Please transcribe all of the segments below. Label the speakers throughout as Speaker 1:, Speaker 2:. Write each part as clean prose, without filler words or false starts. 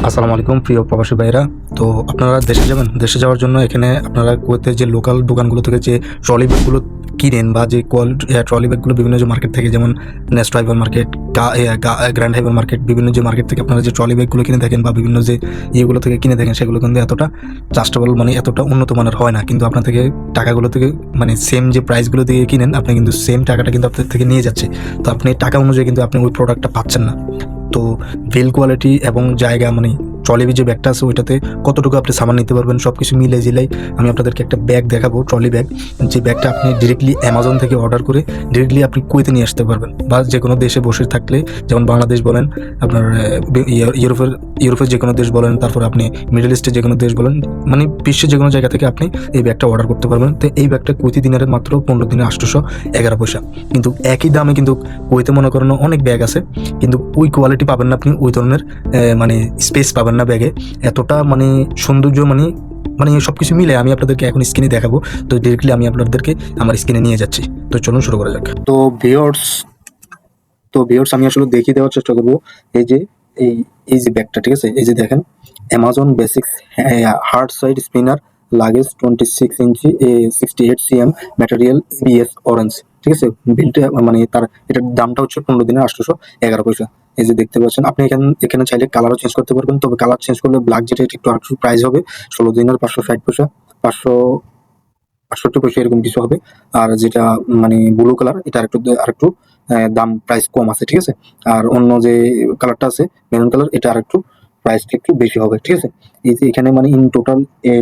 Speaker 1: আসসালামু আলাইকুম প্রিয় প্রবাসী ভাইরা। তো আপনারা দেশে যাবেন, দেশে যাওয়ার জন্য এখানে আপনারা কুয়েতের যে লোকাল দোকানগুলো থেকে যে ট্রলি ব্যাগগুলো কিনেন বা যে ট্রলি ব্যাগগুলো বিভিন্ন যে মার্কেট থেকে, যেমন nest hyper market, grand hyper market, বিভিন্ন যে মার্কেট থেকে আপনারা যে ট্রলি ব্যাগগুলো কিনে থাকেন বা বিভিন্ন যে ইয়েগুলো থেকে কিনে থাকেন, সেগুলো কিন্তু এতটা ট্রাস্টেবল মানে এতটা উন্নত মানের হয় না। কিন্তু আপনার থেকে টাকাগুলো থেকে মানে সেম যে প্রাইসগুলো দিয়ে কিনেন, আপনি কিন্তু সেম টাকাটা কিন্তু আপনার থেকে নিয়ে যাচ্ছে। তো আপনি টাকা অনুযায়ী কিন্তু আপনি ওই প্রোডাক্টটা পাচ্ছেন না। তো বিল কোয়ালিটি এবং জায়গা মানে ট্রলি যে ব্যাগটা আছে ওইটাতে কতটুকু আপনি সামান নিতে পারবেন সব কিছু মিলে জিলাই আমি আপনাদেরকে একটা ব্যাগ দেখাবো, ট্রলি ব্যাগ। যে ব্যাগটা আপনি ডিরেক্টলি অ্যামাজন থেকে অর্ডার করে ডিরেক্টলি আপনি কুয়েতে নিয়ে আসতে পারবেন, বা যে কোনো দেশে বসে থাকলে, যেমন বাংলাদেশ বলেন, আপনার ইউরোপের যে কোনো দেশ বলেন, তারপর আপনি মিডল ইস্টের যে কোনো দেশ বলেন, মানে বিশ্বের যে কোনো জায়গা থেকে আপনি এই ব্যাগটা অর্ডার করতে পারবেন। তো এই ব্যাগটা কুয়েতি দিনারের মাত্র 15 দিনে 811 পয়সা। কিন্তু একই দামে কিন্তু কুয়েতে মনে করেন অনেক ব্যাগ আছে, কিন্তু ওই কোয়ালিটি পাবেন না আপনি, ওই ধরনের মানে স্পেস পাবেন না ব্যাগে, এতটা মানে সৌন্দর্য মানে মানে সব কিছু মিলে আমি আপনাদেরকে এখন স্ক্রিনে দেখাবো। তো ডিরেক্টলি আমি আপনাদেরকে আমার স্ক্রিনে নিয়ে যাচ্ছি। তো চলুন শুরু করা যাক। তো ভিউয়ার্স আমি আসলে দেখিয়ে দেওয়ার চেষ্টা করবো। এই যে এই এই যে ব্যাগটা, ঠিক আছে, এই যে দেখেন, Amazon basics hard side spinner luggage 26 ইঞ্চি 68 cm ম্যাটেরিয়াল ABS অরেঞ্জ, ঠিক আছে। বিলটা মানে তার এটার দামটা হচ্ছে 15 দিনে 811 পয়সা। এই যে দেখতে পাচ্ছেন, আপনি এখানে চাইলে কালারও চেঞ্জ করতে পারবেন, তবে কালার চেঞ্জ করলে ব্ল্যাক যেটা একটু আরেকটু প্রাইস হবে, 16 দিনের 560 পয়সা, 568 পয়সা এরকম কিছু হবে। আর যেটা মানে ব্লু কালার, এটা আরেকটু দাম প্রাইস কম আছে, ঠিক আছে। আর অন্য যে কালারটা আছে মেরুন কালার, এটা আরেকটু প্রাইসটা একটু বেশি হবে, ঠিক আছে। এই যে এখানে মানে ইন টোটাল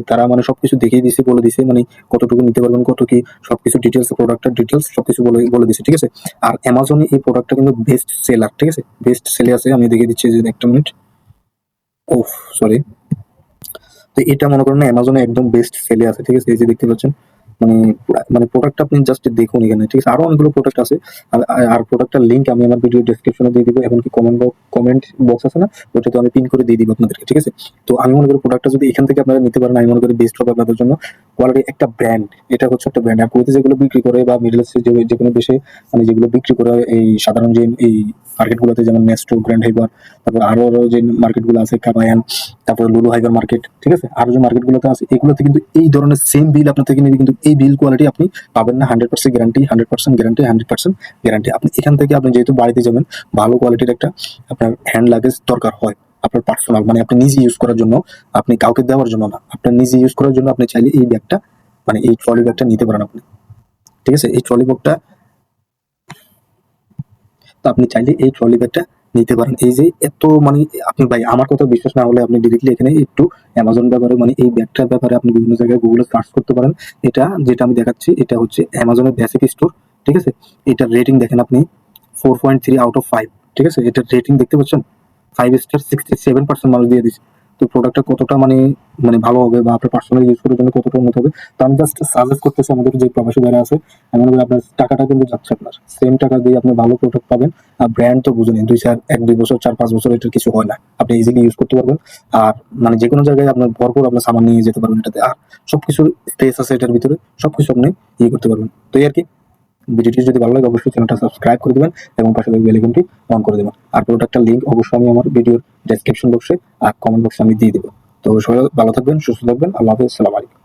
Speaker 1: তারা মানে সবকিছু দেখিয়ে দিছে, বলে দিছে মানে কতটুকু নিতে পারবেন, কত কি সবকিছু ডিটেলস, প্রোডাক্টের ডিটেলস সবকিছু বলে দিছে, ঠিক আছে। আর অ্যামাজনে এই প্রোডাক্টটা কিন্তু বেস্ট সেলার, ঠিক আছে, বেস্ট সেলে আছে। আমি দেখিয়ে দিচ্ছি যে একটা মিনিট, ওফ সরি। তো এটা মনে করেন অ্যামাজনে একদম বেস্ট সেলে আছে, ঠিক আছে। এই যে দেখতে পাচ্ছেন, মানে মানে প্রোডাক্টটা আপনি জাস্ট দেখুন এখানে, ঠিক আছে। আরো অনেকগুলো প্রোডাক্ট আছে, আর প্রোডাক্টের লিঙ্ক আমি আমার ভিডিও ডেসক্রিপশনে দিয়ে দিব, এমনকি কমেন্ট বক্স আছে না, ওটাতে আমি পিন করে দিয়ে দিব আপনাদেরকে, ঠিক আছে। তো আমি মনে করি প্রোডাক্টটা যদি এখান থেকে আপনারা নিতে পারেন, আমি মনে করি বেস্ট হবে আপনাদের জন্য। কোয়ালিটি একটা ব্র্যান্ড, এটা হচ্ছে একটা ব্র্যান্ড। আর কুয়েতে যেগুলো বিক্রি করে বা মিডল ইস্টের যে কোনো দেশে মানে যেগুলো বিক্রি করে, এই সাধারণ যে এই মার্কেটগুলোতে, যেমন নেস্টো, গ্র্যান্ড হাইপার, তারপর আরো যে মার্কেটগুলো আছে, কাবায়ান, তারপরে লুলু হাইপার মার্কেট, ঠিক আছে, আরো যে মার্কেটগুলোতে আছে, এগুলোতে কিন্তু এই ধরনের সেম বিল আপনার থেকে নেবে, কিন্তু এই বিল কোয়ালিটি আপনি পাবেন না। 100% গ্যারান্টি, 100% গ্যারান্টি, 100% গ্যারান্টি। আপনি এখান থেকে আপনি যেহেতু বাড়িতে যাবেন, ভালো কোয়ালিটির একটা আপনার হ্যান্ড লাগেজ দরকার হয় আপনার পার্সোনাল, মানে আপনি নিজে ইউজ করার জন্য, আপনি কাউকে দেওয়ার জন্য না, আপনার নিজে ইউজ করার জন্য আপনি চাইলে এই ব্যাগটা মানে এই ট্রলি ব্যাগটা নিতে পারেন আপনি, ঠিক আছে। এই ট্রলি ব্যাগটা, তো আপনি চাইলে এই ট্রলি ব্যাগটা নিতে পারেন। এই যে এত মানে আপনি ভাই আমার কথা বিশ্বাস না হলে আপনি ডিরেক্টলি এখানে একটু অ্যামাজন ব্যাপারে মানে এই ব্যাগটার ব্যাপারে আপনি বিভিন্ন জায়গায় গুগলে সার্চ করতে পারেন। এটা যেটা আমি দেখাচ্ছি, এটা হচ্ছে অ্যামাজনের বেসিক স্টোর, ঠিক আছে। এটার রেটিং দেখেন আপনি 4.3/5, ঠিক আছে। এটার রেটিং দেখতে পাচ্ছেন, 5 স্টার, 67% মানুষ দিয়ে দিচ্ছে। তো প্রোডাক্টটা কতটা মানে মানে ভালো হবে বা আপনার পার্সোনাল ইউজ করার জন্য কতটা উন্নত হবে, তো আমি জাস্ট সাজেস্ট করতেছি আমাদের যে প্রবাসী ভাইরা আছে, আমি মনে করি আপনার টাকাটা কিন্তু যাচ্ছে, আপনার সেম টাকা দিয়ে আপনি ভালো প্রোডাক্ট পাবেন। আর ব্র্যান্ড তো বুঝুন, 1-2 বছর 4-5 বছর এটার কিছু হয় না, আপনি ইজিলি ইউজ করতে পারবেন। আর মানে যে কোনো জায়গায় আপনার ভরপুর আপনার সামান নিয়ে যেতে পারবেন এটাতে। আর সবকিছুর স্পেস আছে এটার ভিতরে, সবকিছু আপনি ইয়ে করতে পারবেন। তো এই আর কি, ভিডিওটি যদি ভালো লাগে অবশ্যই চ্যানেলটা সাবস্ক্রাইব করে দেবেন এবং পাশে বেল আইকনটি অন করে দেবেন। আর প্রোডাক্টটার লিঙ্ক অবশ্যই আমি আমার ভিডিওর ডেসক্রিপশন বক্সে আর কমেন্ট বক্সে আমি দিয়ে দেবো। তো সবাই ভালো থাকবেন, সুস্থ থাকবেন, আল্লাহ হাফেজ, আসসালামু আলাইকুম।